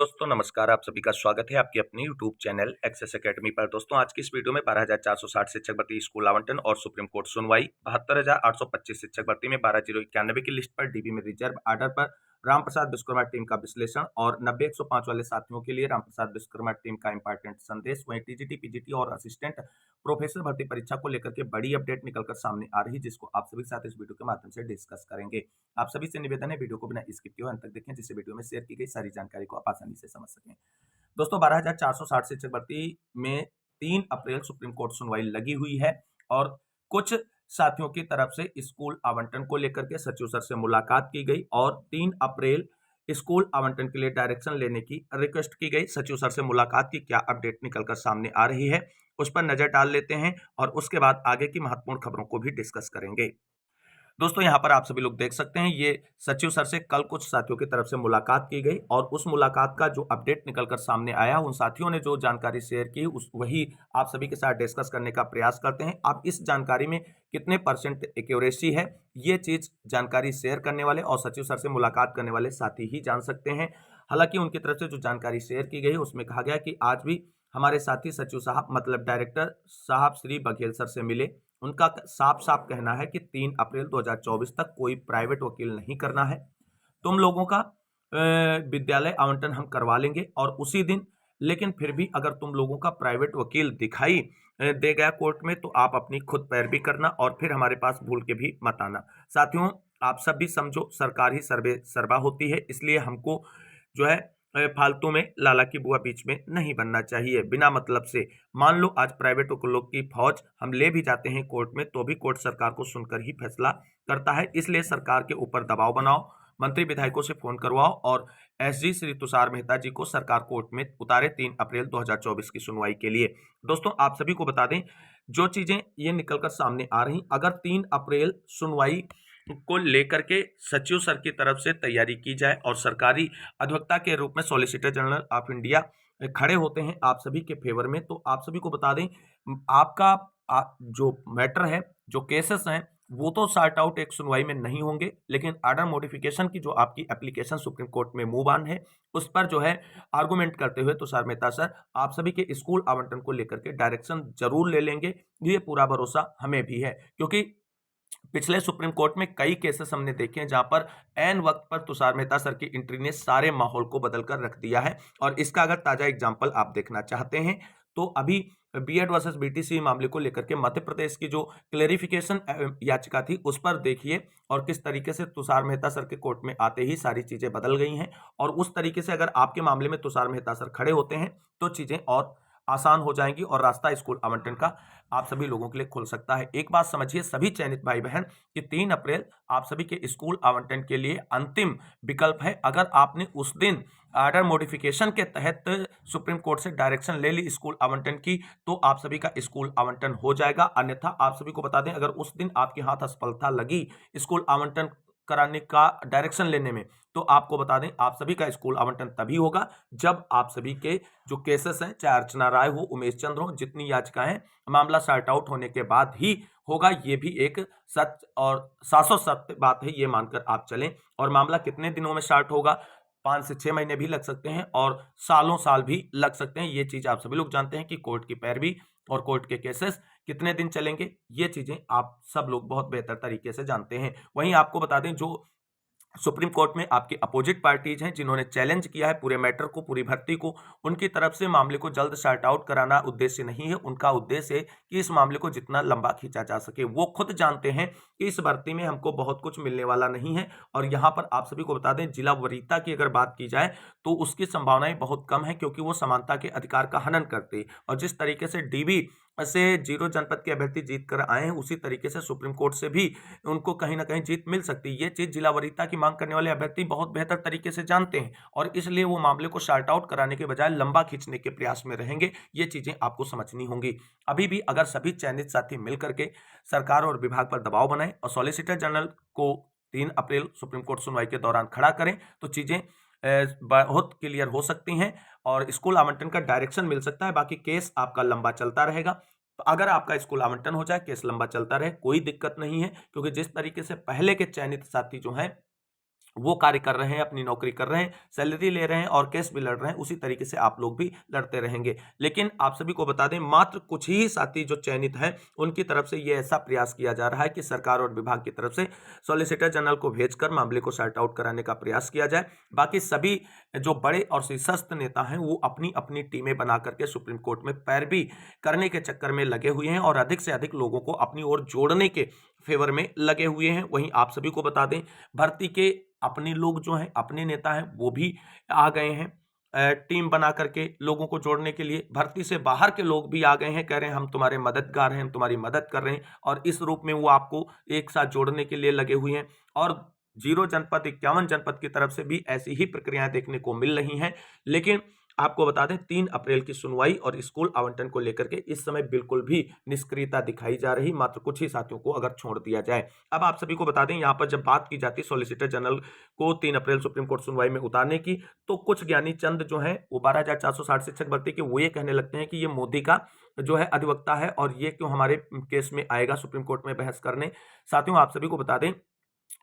दोस्तों नमस्कार, आप सभी का स्वागत है आपकी अपनी यूट्यूब चैनल एक्सेस एकेडमी पर। दोस्तों आज की इस वीडियो में 12,460 शिक्षक भर्ती स्कूल आवंटन और सुप्रीम कोर्ट सुनवाई, 72,825 शिक्षक भर्ती में 12,091 की लिस्ट पर डीबी में रिजर्व आर्डर पर रामप्रसाद विश्वकर्मा टीम का विश्लेषण और 90-105 वाले साथियों के लिए रामप्रसाद विश्वकर्मा टीम का इंपॉर्टेंट संदेश। वहीं टीजीटी, पीजीटी और असिस्टेंट प्रोफेसर भर्ती परीक्षा को लेकर के बड़ी अपडेट निकलकर सामने आ रही, जिसको आप सभी के साथ इस वीडियो के माध्यम से डिस्कस करेंगे। आप सभी से निवेदन है वीडियो को बिना स्किप किए अंत तक देखें, जिससे वीडियो में शेयर की गई सारी जानकारी को आप आसानी से समझ सकें। दोस्तों 12,460 शिक्षक भर्ती में 3 अप्रैल सुप्रीम कोर्ट सुनवाई लगी हुई है और कुछ साथियों की तरफ से स्कूल आवंटन को लेकर के सचिव सर से मुलाकात की गई और 3 अप्रैल स्कूल आवंटन के लिए डायरेक्शन लेने की रिक्वेस्ट की गई। सचिव सर से मुलाकात की क्या अपडेट निकलकर सामने आ रही है, उस पर नजर डाल लेते हैं और उसके बाद आगे की महत्वपूर्ण खबरों को भी डिस्कस करेंगे। दोस्तों यहाँ पर आप सभी लोग देख सकते हैं, ये सचिव सर से कल कुछ साथियों की तरफ से मुलाकात की गई और उस मुलाकात का जो अपडेट निकलकर सामने आया, उन साथियों ने जो जानकारी शेयर की उस वही आप सभी के साथ डिस्कस करने का प्रयास करते हैं। अब इस जानकारी में कितने % एक्यूरेसी है, ये चीज जानकारी शेयर करने वाले और सचिव सर से मुलाकात करने वाले साथी ही जान सकते हैं। हालांकि उनकी तरफ से जो जानकारी शेयर की गई उसमें कहा गया कि आज भी हमारे साथी सचिव साहब मतलब डायरेक्टर साहब श्री बघेल सर से मिले। उनका साफ साफ कहना है कि 3 अप्रैल 2024 तक कोई प्राइवेट वकील नहीं करना है। तुम लोगों का विद्यालय आवंटन हम करवा लेंगे और उसी दिन, लेकिन फिर भी अगर तुम लोगों का प्राइवेट वकील दिखाई दे गया कोर्ट में तो आप अपनी खुद पैरवी करना और फिर हमारे पास भूल के भी मत आना। साथियों आप सब भी समझो, सरकार ही सर्वे सर्वा होती है, इसलिए हमको जो है फालतू में लाला की बुआ बीच में नहीं बनना चाहिए बिना मतलब से। मान लो आज प्राइवेट वकीलों की फौज हम ले भी जाते हैं कोर्ट में तो भी कोर्ट सरकार को सुनकर ही फैसला करता है, इसलिए सरकार के ऊपर दबाव बनाओ, मंत्री विधायकों से फोन करवाओ और एसजी श्री तुषार मेहता जी को सरकार कोर्ट में उतारे 3 अप्रैल 2024 की सुनवाई के लिए। दोस्तों आप सभी को बता दें, जो चीजें ये निकलकर सामने आ रही, अगर 3 अप्रैल सुनवाई को लेकर के सचिव सर की तरफ से तैयारी की जाए और सरकारी अधिवक्ता के रूप में सॉलिसिटर जनरल ऑफ इंडिया खड़े होते हैं आप सभी के फेवर में, तो आप सभी को बता दें आपका जो मैटर है, जो केसेस हैं, वो तो सॉर्ट आउट एक सुनवाई में नहीं होंगे, लेकिन आर्डर मॉडिफिकेशन की जो आपकी एप्लीकेशन सुप्रीम कोर्ट में मूव ऑन है उस पर जो है आर्गुमेंट करते हुए तुषार मेहता सर आप सभी के स्कूल आवंटन को लेकर के डायरेक्शन जरूर ले लेंगे। ये पूरा भरोसा हमें भी है, क्योंकि पिछले सुप्रीम कोर्ट में कई केसेस हमने देखे हैं जहां पर एन वक्त पर तुषार मेहता सर की एंट्री ने सारे माहौल को बदलकर रख दिया है। और इसका अगर ताजा एग्जांपल आप देखना चाहते हैं तो अभी बीएड वर्सेस बीटीसी मामले को लेकर के मध्य प्रदेश की जो क्लेरिफिकेशन याचिका थी उस पर देखिए और किस तरीके से तुषार मेहता सर के कोर्ट में आते ही सारी चीजें बदल गई हैं। और उस तरीके से अगर आपके मामले में तुषार मेहता सर खड़े होते हैं तो चीजें और आसान हो जाएंगी और रास्ता स्कूल आवंटन का आप सभी लोगों के लिए खुल सकता है। एक बात समझिए सभी चयनित भाई बहन कि 3 अप्रैल आप सभी के स्कूल आवंटन के लिए अंतिम विकल्प है। अगर आपने उस दिन आर्डर मॉडिफिकेशन के तहत सुप्रीम कोर्ट से डायरेक्शन ले ली स्कूल आवंटन की तो आप सभी का स्कूल आवंटन हो जाएगा। अन्यथा आप सभी को बता दें, अगर उस दिन आपके हाथ असफलता लगी स्कूल आवंटन कराने का डायरेक्शन लेने में तो आपको बता दें आप सभी का स्कूल आवंटन तभी होगा जब आप सभी के जो केसेस हैं, चाहे अर्चना राय हो, उमेश चंद्र हो, जितनी याचिकाएं, मामला सॉर्ट आउट होने के बाद ही होगा। ये भी एक सच और शाश्वत सत्य बात है, ये मानकर आप चलें। और मामला कितने दिनों में स्टार्ट होगा, 5 से 6 महीने भी लग सकते हैं और सालों साल भी लग सकते हैं। ये चीज आप सभी लोग जानते हैं कि कोर्ट की पैरवी और कोर्ट के केसेस कितने दिन चलेंगे, ये चीजें आप सब लोग बहुत बेहतर तरीके से जानते हैं। वहीं आपको बता दें, जो सुप्रीम कोर्ट में आपकी अपोजिट पार्टीज हैं जिन्होंने चैलेंज किया है पूरे मैटर को, पूरी भर्ती को, उनकी तरफ से मामले को जल्द सॉर्ट आउट कराना उद्देश्य नहीं है। उनका उद्देश्य है कि इस मामले को जितना लंबा खींचा जा सके। वो खुद जानते हैं कि इस भर्ती में हमको बहुत कुछ मिलने वाला नहीं है। और यहाँ पर आप सभी को बता दें, जिला वरीयता की अगर बात की जाए तो उसकी संभावनाएं बहुत कम है, क्योंकि वो समानता के अधिकार का हनन करते और जिस तरीके से डीबी से 0 जनपद के अभ्यर्थी जीत कर आए हैं उसी तरीके से सुप्रीम कोर्ट से भी उनको कहीं ना कहीं जीत मिल सकती है। ये चीज जिला वरीयता की मांग करने वाले अभ्यर्थी बहुत बेहतर तरीके से जानते हैं और इसलिए वो मामले को सॉर्ट आउट कराने के बजाय लंबा खींचने के प्रयास में रहेंगे। ये चीजें आपको समझनी होंगी। अभी भी अगर सभी चयनित साथी मिलकर के सरकार और विभाग पर दबाव बनाएं और सॉलिसिटर जनरल को 3 अप्रैल सुप्रीम कोर्ट सुनवाई के दौरान खड़ा करें तो चीजें बहुत क्लियर हो सकती हैं और स्कूल आवंटन का डायरेक्शन मिल सकता है। बाकी केस आपका लंबा चलता रहेगा। तो अगर आपका स्कूल आवंटन हो जाए, केस लंबा चलता रहे, कोई दिक्कत नहीं है, क्योंकि जिस तरीके से पहले के चयनित साथी जो हैं वो कार्य कर रहे हैं, अपनी नौकरी कर रहे हैं, सैलरी ले रहे हैं और केस भी लड़ रहे हैं, उसी तरीके से आप लोग भी लड़ते रहेंगे। लेकिन आप सभी को बता दें, मात्र कुछ ही साथी जो चयनित हैं, उनकी तरफ से ये ऐसा प्रयास किया जा रहा है कि सरकार और विभाग की तरफ से सॉलिसिटर जनरल को भेजकर मामले को सॉर्ट आउट कराने का प्रयास किया जाए। बाकी सभी जो बड़े और शीर्षस्थ नेता हैं, वो अपनी अपनी टीमें बना करके सुप्रीम कोर्ट में पैरवी करने के चक्कर में लगे हुए हैं और अधिक से अधिक लोगों को अपनी ओर जोड़ने के फेवर में लगे हुए हैं। वहीं आप सभी को बता दें, भर्ती के अपने लोग जो हैं, अपने नेता हैं, वो भी आ गए हैं टीम बना करके लोगों को जोड़ने के लिए। भर्ती से बाहर के लोग भी आ गए हैं, कह रहे हैं हम तुम्हारे मददगार हैं, हम तुम्हारी मदद कर रहे हैं, और इस रूप में वो आपको एक साथ जोड़ने के लिए लगे हुए हैं। और 0 जनपद 51 जनपद की तरफ से भी ऐसी ही प्रक्रियाएं देखने को मिल रही हैं। लेकिन आपको बता दें, 3 अप्रैल की सुनवाई और स्कूल आवंटन को लेकर के इस समय बिल्कुल भी निष्क्रियता दिखाई जा रही, मात्र कुछ ही साथियों को अगर छोड़ दिया जाए। अब आप सभी को बता दें, यहाँ पर जब बात की जाती है सॉलिसिटर जनरल को 3 अप्रैल सुप्रीम कोर्ट सुनवाई में उतारने की, तो कुछ ज्ञानी चंद जो हैं, वो 12,460 शिक्षक भर्ती के, वो ये कहने लगते हैं कि ये मोदी का जो है अधिवक्ता है और ये क्यों हमारे केस में आएगा सुप्रीम कोर्ट में बहस करने। साथियों, आप सभी को बता दें,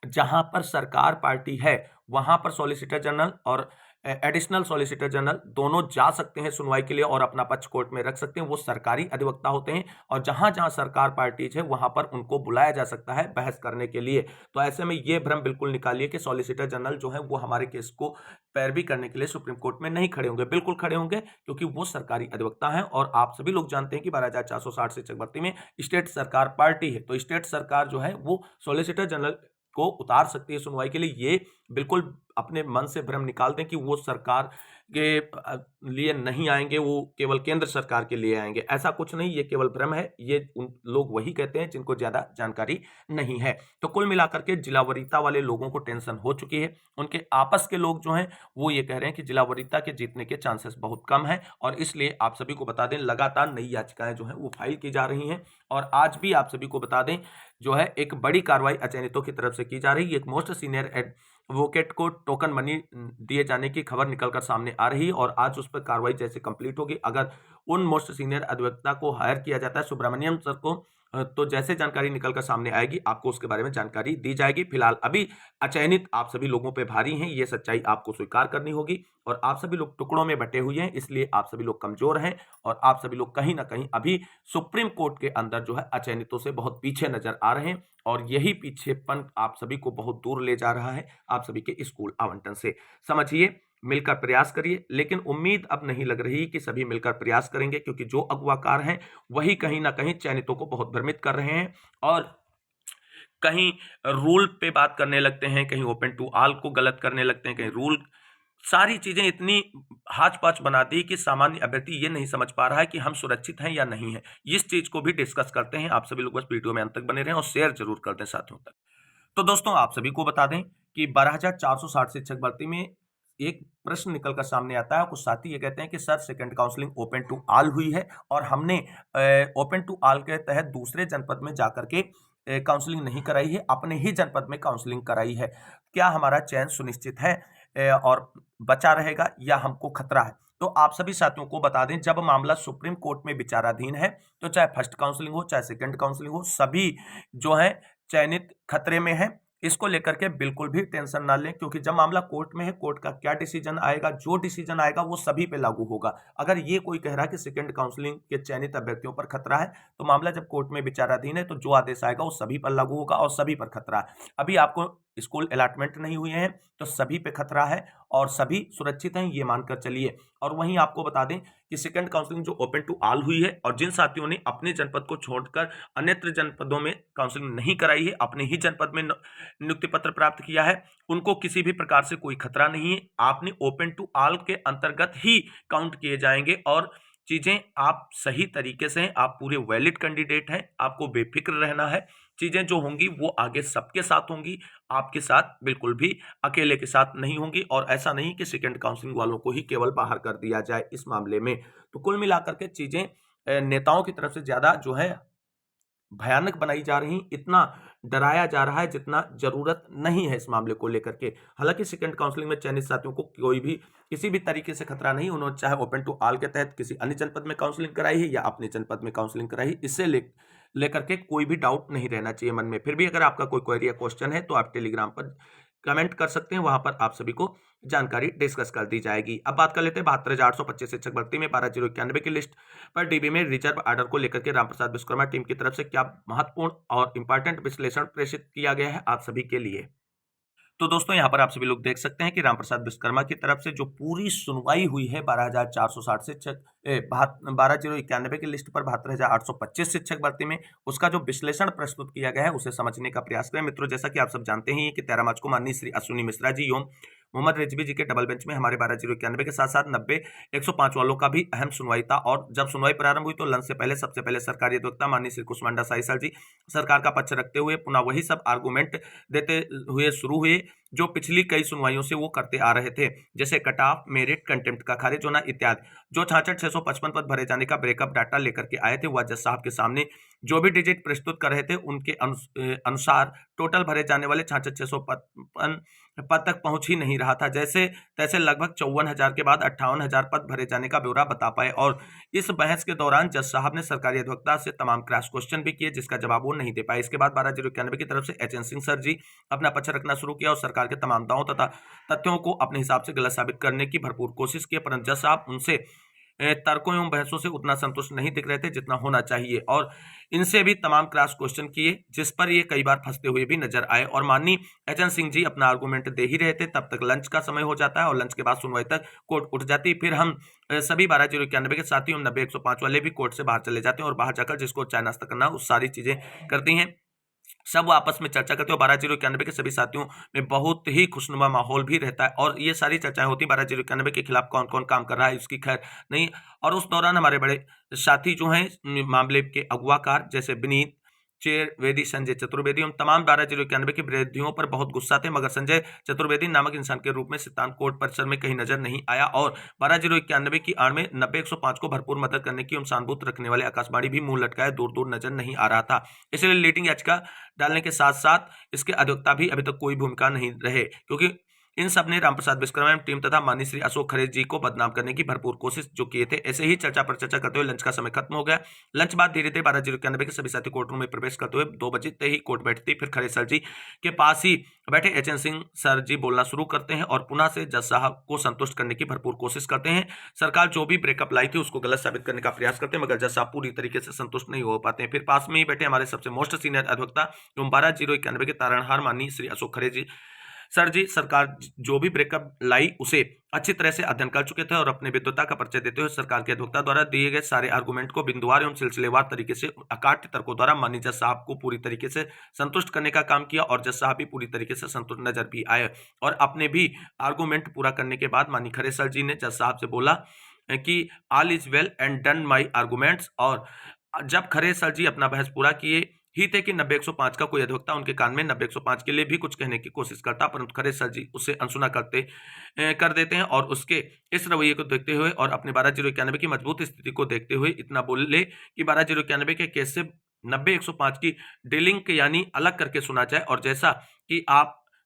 जहां पर सरकार पार्टी है, वहां पर सॉलिसिटर जनरल और एडिशनल सॉलिसिटर जनरल दोनों जा सकते हैं सुनवाई के लिए और अपना पक्ष कोर्ट में रख सकते हैं। वो सरकारी अधिवक्ता होते हैं और जहां जहां सरकार पार्टीज है, वहां पर उनको बुलाया जा सकता है बहस करने के लिए। तो ऐसे में ये भ्रम बिल्कुल निकालिए कि सॉलिसिटर जनरल जो है वो हमारे केस को पैरवी करने के लिए सुप्रीम कोर्ट में नहीं खड़े होंगे। बिल्कुल खड़े होंगे, क्योंकि वो सरकारी अधिवक्ता हैं। और आप सभी लोग जानते हैं कि 12,460 शिक्षक भर्ती में स्टेट सरकार पार्टी है, तो स्टेट सरकार जो है वो सॉलिसिटर जनरल को उतार सकती है सुनवाई के लिए। ये बिल्कुल अपने मन से भ्रम निकाल दें कि वो सरकार के लिए नहीं आएंगे, वो केवल केंद्र सरकार के लिए आएंगे। ऐसा कुछ नहीं, ये केवल भ्रम है। ये उन लोग वही कहते हैं जिनको ज्यादा जानकारी नहीं है। तो कुल मिलाकर के जिला वरीयता वाले लोगों को टेंशन हो चुकी है। उनके आपस के लोग जो हैं, वो ये कह रहे हैं कि जिला वरीयता के जीतने के चांसेस बहुत कम है, और इसलिए आप सभी को बता दें, लगातार नई याचिकाएं जो हैं वो फाइल की जा रही हैं। और आज भी आप सभी को बता दें, जो है एक बड़ी कार्रवाई अचयनितों की तरफ से की जा रही है। एक मोस्ट सीनियर एडवोकेट को टोकन मनी दिए जाने की खबर निकलकर सामने आ रही है और आज उस पर कार्रवाई जैसे कंप्लीट होगी, अगर उन मोस्ट सीनियर अधिवक्ता को हायर किया जाता है, सुब्रमण्यम सर को, तो जैसे जानकारी निकलकर सामने आएगी, आपको उसके बारे में जानकारी दी जाएगी। फिलहाल अभी अचयनित आप सभी लोगों पे भारी हैं, ये सच्चाई आपको स्वीकार करनी होगी। और आप सभी लोग टुकड़ों में बटे हुए हैं, इसलिए आप सभी लोग कमजोर हैं और आप सभी लोग कहीं ना कहीं अभी सुप्रीम कोर्ट के अंदर जो है अचयनितों से बहुत पीछे नजर आ रहे हैं। और यही पीछेपन आप सभी को बहुत दूर ले जा रहा है आप सभी के स्कूल आवंटन से। समझिए, मिलकर प्रयास करिए। लेकिन उम्मीद अब नहीं लग रही कि सभी मिलकर प्रयास करेंगे, क्योंकि जो अगुवाकार हैं वही कहीं ना कहीं चयनितों को बहुत भ्रमित कर रहे हैं और कहीं रूल पे बात करने लगते हैं, कहीं ओपन टू ऑल को गलत करने लगते हैं, कहीं रूल, सारी चीजें इतनी हाच-पाच बना दी कि सामान्य अभ्यर्थी ये नहीं समझ पा रहा है कि हम सुरक्षित हैं या नहीं है। इस चीज को भी डिस्कस करते हैं। आप सभी लोग बस वीडियो में अंत तक बने रहें और शेयर जरूर कर दें साथियों तक। तो दोस्तों, आप सभी को बता दें कि 12,460 शिक्षक भर्ती में एक प्रश्न निकलकर सामने आता है। कुछ साथी ये कहते हैं कि sir, second counselling open to all हुई है और हमने ओपन टू ऑल के तहत दूसरे जनपद में जाकर के काउंसलिंग नहीं कराई है, अपने ही जनपद में काउंसलिंग कराई है। क्या हमारा चयन सुनिश्चित है और बचा रहेगा या हमको खतरा है? तो आप सभी साथियों को बता दें, जब मामला सुप्रीम कोर्ट में विचाराधीन है, तो चाहे फर्स्ट काउंसलिंग हो, चाहे सेकंड काउंसलिंग हो, सभी जो है चयनित खतरे में है। इसको लेकर के बिल्कुल भी टेंशन ना लें, क्योंकि जब मामला कोर्ट में है, कोर्ट का क्या डिसीजन आएगा, जो डिसीजन आएगा वो सभी पे लागू होगा। अगर ये कोई कह रहा है कि सेकंड काउंसलिंग के चयनित अभ्यर्थियों पर खतरा है, तो मामला जब कोर्ट में विचाराधीन है, तो जो आदेश आएगा वो सभी पर लागू होगा और सभी पर खतरा है। अभी आपको स्कूल अलॉटमेंट नहीं हुए हैं, तो सभी पे खतरा है और सभी सुरक्षित हैं, ये मानकर चलिए। और वहीं आपको बता दें कि सेकंड काउंसलिंग जो ओपन टू ऑल हुई है, और जिन साथियों ने अपने जनपद को छोड़कर अन्यत्र जनपदों में काउंसलिंग नहीं कराई है, अपने ही जनपद में नियुक्ति पत्र प्राप्त किया है, उनको किसी भी प्रकार से कोई खतरा नहीं है। आपने ओपन टू ऑल के अंतर्गत ही काउंट किए जाएंगे और चीजें आप सही तरीके से हैं, आप पूरे वैलिड कैंडिडेट हैं, आपको बेफिक्र रहना है। चीजें जो होंगी वो आगे सबके साथ होंगी, आपके साथ बिल्कुल भी अकेले के साथ नहीं होंगी। और ऐसा नहीं कि सेकंड काउंसलिंग वालों को ही केवल बाहर कर दिया जाए इस मामले में। तो कुल मिलाकर के चीजें नेताओं की तरफ से ज्यादा जो है भयानक बनाई जा रही, इतना डराया जा रहा है जितना जरूरत नहीं है इस मामले को लेकर के। हालांकि सेकंड काउंसलिंग में चयनित साथियों को कोई भी किसी भी तरीके से खतरा नहीं, उन्होंने चाहे ओपन टू ऑल के तहत किसी अन्य जनपद में काउंसलिंग कराई है या अपने जनपद में काउंसलिंग कराई है, इससे लेकर के कोई भी डाउट नहीं रहना चाहिए मन में। फिर भी अगर आपका कोई क्वेरी या क्वेश्चन है, तो आप टेलीग्राम पर कमेंट कर सकते हैं, वहां पर आप सभी को जानकारी डिस्कस कर दी जाएगी। अब बात कर लेते हैं 72,825 शिक्षक भर्ती में 12,091 की लिस्ट पर डीबी में रिजर्व ऑर्डर को लेकर के रामप्रसाद विश्वकर्मा टीम की तरफ से क्या महत्वपूर्ण और इंपॉर्टेंट विश्लेषण प्रेषित किया गया है आप सभी के लिए। तो दोस्तों यहाँ पर आप सभी लोग देख सकते हैं कि रामप्रसाद विश्वकर्मा की तरफ से जो पूरी सुनवाई हुई है 12,460 शिक्षक 12,091 की लिस्ट पर 72,825 शिक्षक भर्ती में, उसका जो विश्लेषण प्रस्तुत किया गया है उसे समझने का प्रयास करें। मित्रों, जैसा कि आप सब जानते हैं कि 13 मार्च को माननीय श्री अश्विनी मिश्रा जी एवं मोहम्मद रिजवी जी के डबल बेंच में हमारे 12,091 के साथ साथ 90,105 वालों का भी अहम सुनवाई था। और जब सुनवाई प्रारंभ हुई तो लंच से पहले सबसे पहले सरकारी अधिवक्ता माननीय श्री कुष्मांडा साई सर जी सरकार का पक्ष रखते हुए पुनः वही सब आर्गूमेंट देते हुए शुरू हुए जो पिछली कई सुनवाइयों से वो करते आ रहे थे, जैसे कट ऑफ, मेरिट, कंटेम्प्ट का खारिज होना इत्यादि। जो 66,655 पद भरे जाने का ब्रेकअप डाटा लेकर के आए थे वह जज साहब के सामने जो भी डिजिट प्रस्तुत कर रहे थे उनके अनुसार टोटल भरे जाने वाले 66,655 पद तक पहुंच ही नहीं रहा था। जैसे तैसे लगभग 54,000 के बाद 58,000 पद भरे जाने का ब्यौरा बता पाए। और इस बहस के दौरान जज साहब ने सरकारी अधिवक्ता से तमाम क्रॉस क्वेश्चन भी किए जिसका जवाब वो नहीं दे पाए। इसके बाद 12,091 की तरफ से एचएन सिंह सर जी अपना पक्ष रखना शुरू किया और सरकार के तमाम दावों तथा तथ्यों को अपने हिसाब से गलत साबित करने की भरपूर कोशिश की, परंतु जज साहब उनसे तर्कों एवं बहसों से उतना संतुष्ट नहीं दिख रहे थे जितना होना चाहिए और इनसे भी तमाम क्रॉस क्वेश्चन किए जिस पर ये कई बार फंसते हुए भी नजर आए। और माननीय एचएन सिंह जी अपना आर्गूमेंट दे ही रहे थे, तब तक लंच का समय हो जाता है और लंच के बाद सुनवाई तक कोर्ट उठ जाती। फिर हम सभी 12,091 के साथी 90,105 वाले भी कोर्ट से बाहर चले जाते हैं और बाहर जाकर जिसको चाय नाश्ता करना उस सारी चीजें करती हैं, सब वो आपस में चर्चा करते हो। 12,091 के सभी साथियों में बहुत ही खुशनुमा माहौल भी रहता है और ये सारी चर्चाएं होती 12,091 के खिलाफ कौन कौन काम कर रहा है इसकी खैर नहीं। और उस दौरान हमारे बड़े साथी जो हैं मामले के अगवाकार जैसे विनीत चतुर्वेदी, संजय चतुर्वेदी, उन तमाम 12,091 के विरोधियों पर बहुत गुस्सा थे, मगर संजय चतुर्वेदी नामक इंसान के रूप में सिद्धांत कोर्ट परिसर में कहीं नजर नहीं आया और 12,091 की आड़ में 90,105 को भरपूर मदद करने की सहानुभूति रखने वाले आकाशवाणी भी मुंह लटकाए दूर दूर नजर नहीं आ रहा था। इसलिए लीडिंग याचिका डालने के साथ साथ इसके अधिवक्ता भी अभी तक कोई भूमिका नहीं रहे, क्योंकि इन सब ने रामप्रसाद विश्वकर्मा एवं टीम तथा माननीय श्री अशोक खरे जी को बदनाम करने की भरपूर कोशिश जो किए थे। ऐसे ही चर्चा पर चर्चा करते हुए लंच का समय खत्म हो गया। लंच बाद धीरे धीरे 12,091 के सभी साथी कोर्ट रूम में प्रवेश करते हुए 2 बजे ही कोर्ट बैठती। फिर खरे सर जी के पास ही बैठे एचएन सिंह सर जी बोलना शुरू करते हैं और पुनः से जज साहब को संतुष्ट करने की भरपूर कोशिश करते हैं। सरकार जो भी ब्रेकअप लाई थी उसको गलत साबित करने का प्रयास करते हैं, मगर जज साहब पूरी तरीके से संतुष्ट नहीं हो पाते हैं। फिर पास में ही बैठे हमारे सबसे मोस्ट सीनियर अधिवक्ता एवं 12,091 के तारणहार माननीय श्री अशोक खरे जी सर जी सरकार जो भी ब्रेकअप लाई उसे अच्छी तरह से अध्ययन कर चुके थे और अपने विद्वता का परिचय देते हुए सरकार के अधिवक्ता द्वारा दिए गए सारे आर्गुमेंट को बिंदुवार एवं सिलसिलेवार तरीके से अकाट्य तर्कों द्वारा माननीय जज साहब को पूरी तरीके से संतुष्ट करने का काम किया और जज साहब भी पूरी तरीके से संतुष्ट नजर भी आए। और अपने भी आर्गुमेंट पूरा करने के बाद माननीय खरे सर जी ने जज साहब से बोला कि all is well and done my arguments. और जब खरे सर जी अपना बहस पूरा किए ही थे कि 90,105 का कोई अधिवक्ता उनके कान में 90,105 के लिए भी कुछ कहने की कोशिश करता, परंतु खरे सर जी उससे अनसुना कर देते हैं और उसके इस रवैये को देखते हुए और अपने 12,091 की मजबूत स्थिति को देखते हुए इतना बोले कि 12,091 के केस से 90,105 की डीलिंग यानी अलग करके सुना जाए। और जैसा कि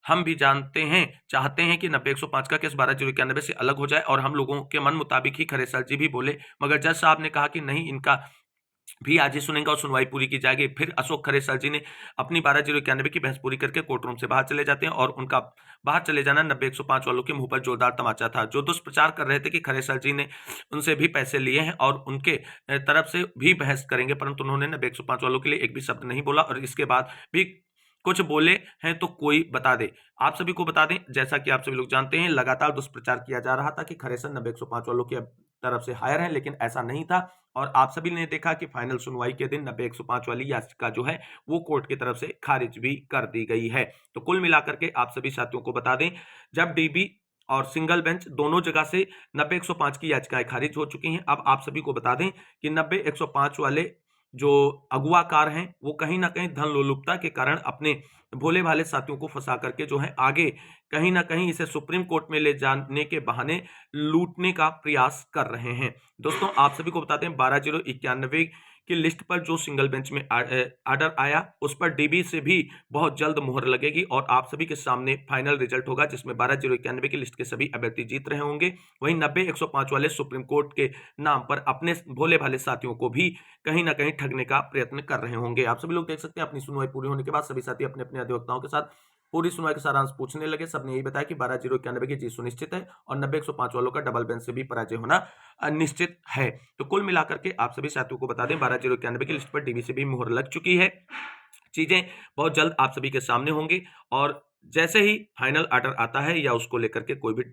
हम भी जानते हैं चाहते हैं कि 90,105 का केस 12,091 से अलग हो जाए और हम लोगों के मन मुताबिक ही खरे सर जी भी बोले, मगर जज साहब ने कहा कि नहीं, इनका भी आज ही सुनेंगे और सुनवाई पूरी की जाएगी। फिर अशोक खरे सर जी ने अपनी 12,091 की बहस पूरी करके कोर्ट रूम से बाहर चले जाते हैं और उनका बाहर चले जाना 90,105 वालों के मुंह पर जोरदार तमाचा था, जो दुष्प्रचार कर रहे थे कि खरे सर जी ने उनसे भी पैसे लिए हैं और उनके तरफ से भी बहस करेंगे, परंतु उन्होंने 90,105 वालों के लिए एक भी शब्द नहीं बोला और इसके बाद भी कुछ बोले हैं तो कोई बता दे। आप सभी को बता दें, जैसा कि आप सभी लोग जानते हैं, लगातार दुष्प्रचार किया जा रहा था कि खरे सर 90,105 वालों की तरफ से हायर हैं, लेकिन ऐसा नहीं था। और आप सभी ने देखा कि फाइनल सुनवाई के दिन 90,105 वाली याचिका जो है वो कोर्ट की तरफ से खारिज भी कर दी गई है। तो कुल मिलाकर के आप सभी साथियों को बता दें, जब डीबी और सिंगल बेंच दोनों जगह से 90,105 की याचिकाएं खारिज हो चुकी हैं, अब आप सभी को बता दें कि 90,105 वाले जो अगुवाकार हैं वो कहीं ना कहीं धन लोलुपता के कारण अपने भोले भाले साथियों को फंसा करके जो है आगे कहीं ना कहीं इसे सुप्रीम कोर्ट में ले जाने के बहाने लूटने का प्रयास कर रहे हैं। दोस्तों, आप सभी को बताते हैं 12,091 की लिस्ट पर जो सिंगल बेंच में आर्डर आया उस पर डीबी से भी बहुत जल्द मुहर लगेगी और आप सभी के सामने फाइनल रिजल्ट होगा, जिसमें 12,091 की लिस्ट के सभी अभ्यर्थी जीत रहे होंगे। वहीं 90,105 वाले सुप्रीम कोर्ट के नाम पर अपने भोले भाले साथियों को भी कहीं ना कहीं ठगने का प्रयत्न कर रहे होंगे। आप सभी लोग देख सकते हैं अपनी सुनवाई पूरी होने के बाद सभी साथी अपने अपने अधिवक्ताओं के साथ पूरी सुनवाई का सारांश पूछने लगे। सबने यही बताया कि 12,091 की जीत सुनिश्चित है और 90-105 वालों का डबल बेंच से भी पराजय होना निश्चित है। तो कुल मिलाकर के आप सभी साथियों को बता दें 12,091 की लिस्ट पर डीवी से भी मुहर लग चुकी है। चीजें बहुत जल्द आप सभी के सामने होंगी और जैसे ही फाइनल ऑर्डर आता है या उसको लेकर के कोई भी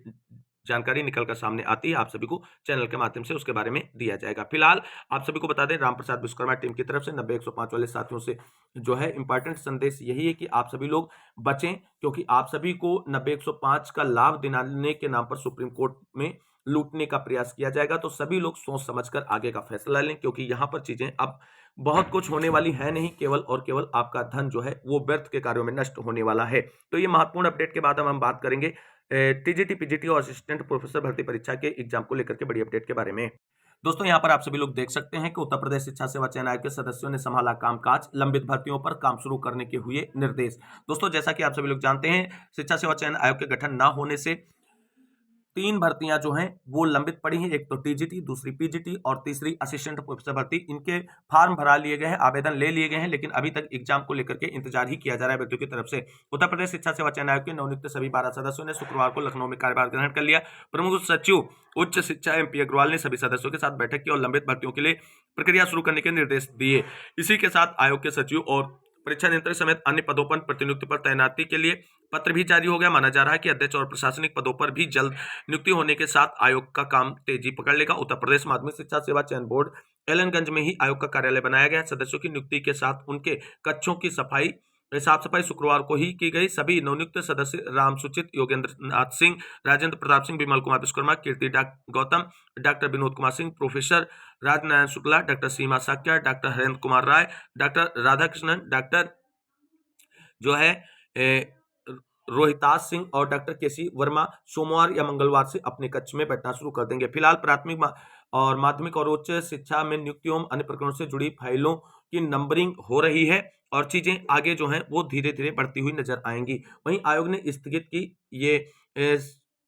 जानकारी निकल कर सामने आती है, आप सभी को चैनल के माध्यम से उसके बारे में दिया जाएगा। फिलहाल आप सभी को बता दें रामप्रसाद विश्वकर्मा टीम की तरफ से 90-105 वाले साथियों से जो है इंपॉर्टेंट संदेश यही है कि आप सभी लोग बचें, क्योंकि आप सभी को 90-105 का लाभ दिलाने के नाम पर सुप्रीम कोर्ट में लूटने का प्रयास किया जाएगा। तो सभी लोग सोच समझकर आगे का फैसला लें, क्योंकि यहाँ पर चीजें अब बहुत कुछ होने वाली है नहीं, केवल और केवल आपका धन जो है वो व्यर्थ के कार्यों में नष्ट होने वाला है। तो ये महत्वपूर्ण अपडेट के बाद हम बात करेंगे टीजीटी पीजीटी और असिस्टेंट प्रोफेसर भर्ती परीक्षा के एग्जाम को लेकर के बड़ी अपडेट के बारे में। दोस्तों यहाँ पर आप सभी लोग देख सकते हैं कि उत्तर प्रदेश शिक्षा सेवा चयन आयोग के सदस्यों ने संभाला कामकाज, लंबित भर्तियों पर काम शुरू करने के हुए निर्देश। दोस्तों जैसा कि आप सभी लोग जानते हैं, शिक्षा सेवा चयन आयोग के गठन न होने से 3 भर्तियां जो हैं वो लंबित पड़ी हैं। एक तो टीजीटी, दूसरी पीजीटी और तीसरी असिस्टेंट प्रोफेसर भर्ती। इनके फॉर्म भरा लिए गए हैं, आवेदन ले लिए गए हैं, लेकिन अभी तक एग्जाम को लेकर के इंतजार ही किया जा रहा है भर्तियों की तरफ से। उत्तर प्रदेश शिक्षा सेवा चयन आयोग के नवनियुक्त सभी 12 सदस्यों ने शुक्रवार को लखनऊ में कार्यभार ग्रहण कर लिया। प्रमुख सचिव उच्च शिक्षा MP अग्रवाल ने सभी सदस्यों के साथ बैठक की और लंबित भर्तियों के लिए प्रक्रिया शुरू करने के निर्देश दिए। इसी के साथ आयोग के सचिव और परीक्षा नियंत्रक समेत अन्य पदों पर प्रतिनियुक्ति पर तैनाती के लिए पत्र भी जारी हो गया। माना जा रहा है कि अध्यक्ष और प्रशासनिक पदों पर भी जल्द नियुक्ति होने के साथ आयोग का काम तेजी पकड़ लेगा। उत्तर प्रदेश माध्यमिक शिक्षा सेवा चयन बोर्ड एलनगंज में ही आयोग का कार्यालय बनाया गया। सदस्यों की नियुक्ति के साथ उनके कक्षों की साफ सफाई शुक्रवार को ही की गई। सभी नवनियुक्त सदस्य Ramsuchit, Yogendra Nath Singh, Rajendra Pratap Singh, Vimal Kumar Vishwakarma, Kirti Gautam, doctor Vinod Kumar Singh, professor Rajnarayan Shukla, doctor Seema Sakya, doctor Harendra Kumar Rai, doctor Radhakrishnan, doctor जो है रोहिताज सिंह और डॉक्टर केसी वर्मा सोमवार या मंगलवार से अपने कक्ष में बैठना शुरू कर देंगे। फिलहाल प्राथमिक और माध्यमिक और उच्च शिक्षा में नियुक्तियों अन्य प्रकरणों से जुड़ी फाइलों की नंबरिंग हो रही है और चीजें आगे जो हैं वो धीरे धीरे बढ़ती हुई नजर आएंगी। वहीं आयोग ने स्थगित की ये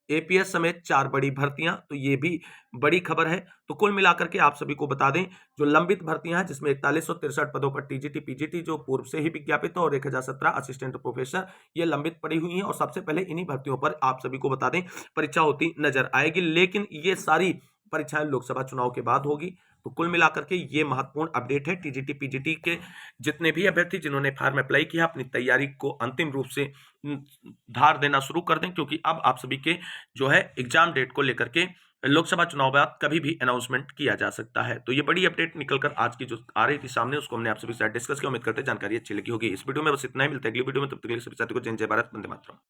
APS समेत 4 बड़ी भर्तियां, तो ये भी बड़ी खबर है। तो कुल मिलाकर के आप सभी को बता दें जो लंबित भर्तियां हैं जिसमें 4163 पदों पर टीजीटी पीजीटी जो पूर्व से ही विज्ञापित है और 1017 असिस्टेंट प्रोफेसर ये लंबित पड़ी हुई हैं और सबसे पहले इन्हीं भर्तियों पर आप सभी को बता दें परीक्षा होती नजर आएगी, लेकिन ये सारी परीक्षाएं लोकसभा चुनाव के बाद होगी। तो कुल मिलाकर के ये महत्वपूर्ण अपडेट है। टीजीटी पीजीटी के जितने भी अभ्यर्थी जिन्होंने फॉर्म अप्लाई किया अपनी तैयारी को अंतिम रूप से धार देना शुरू कर दें, क्योंकि अब आप सभी के जो है एग्जाम डेट को लेकर के लोकसभा चुनाव बाद कभी भी अनाउंसमेंट किया जा सकता है। तो ये बड़ी अपडेट निकलकर आज की जो आ रही थी सामने उसको हमने आप सभी से डिस्कस किया। उम्मीद करते हैं जानकारी अच्छी लगी होगी। इस वीडियो में बस इतना ही, मिलता है अगली वीडियो में, तब तक के लिए सभी साथियों को जय जय भारत, वंदे मातरम।